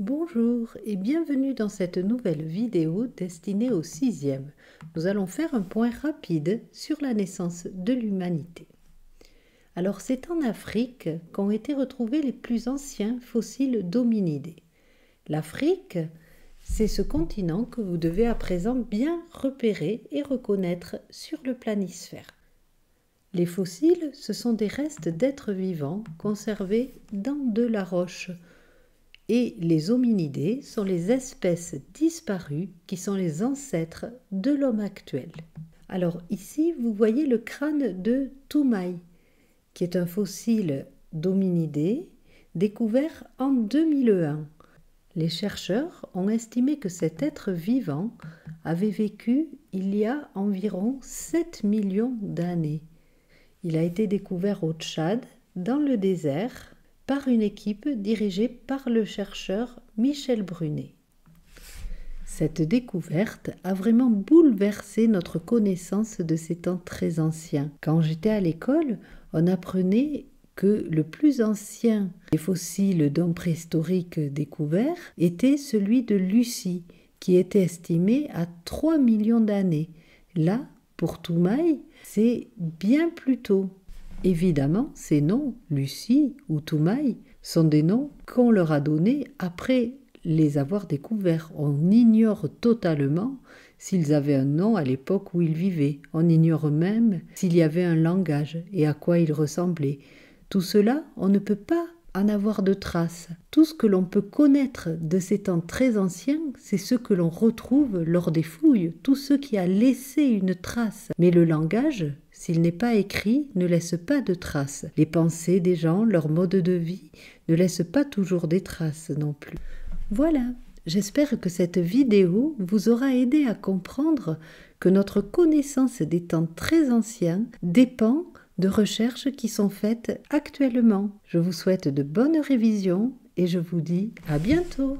Bonjour et bienvenue dans cette nouvelle vidéo destinée au 6e. Nous allons faire un point rapide sur la naissance de l'humanité. Alors c'est en Afrique qu'ont été retrouvés les plus anciens fossiles d'hominidés. L'Afrique, c'est ce continent que vous devez à présent bien repérer et reconnaître sur le planisphère. Les fossiles, ce sont des restes d'êtres vivants conservés dans de la roche. Et les hominidés sont les espèces disparues qui sont les ancêtres de l'homme actuel. Alors ici, vous voyez le crâne de Toumaï, qui est un fossile d'hominidés découvert en 2001. Les chercheurs ont estimé que cet être vivant avait vécu il y a environ 7 millions d'années. Il a été découvert au Tchad, dans le désert, par une équipe dirigée par le chercheur Michel Brunet. Cette découverte a vraiment bouleversé notre connaissance de ces temps très anciens. Quand j'étais à l'école, on apprenait que le plus ancien des fossiles d'hommes préhistoriques découverts était celui de Lucie, qui était estimé à 3 millions d'années. Là, pour Toumaï, c'est bien plus tôt. Évidemment, ces noms, Lucie ou Toumaï, sont des noms qu'on leur a donnés après les avoir découverts. On ignore totalement s'ils avaient un nom à l'époque où ils vivaient. On ignore même s'il y avait un langage et à quoi ils ressemblaient. Tout cela, on ne peut pas en avoir de traces. Tout ce que l'on peut connaître de ces temps très anciens, c'est ce que l'on retrouve lors des fouilles, tout ce qui a laissé une trace. Mais le langage, s'il n'est pas écrit, ne laisse pas de traces. Les pensées des gens, leur mode de vie, ne laissent pas toujours des traces non plus. Voilà, j'espère que cette vidéo vous aura aidé à comprendre que notre connaissance des temps très anciens dépend de recherches qui sont faites actuellement. Je vous souhaite de bonnes révisions et je vous dis à bientôt.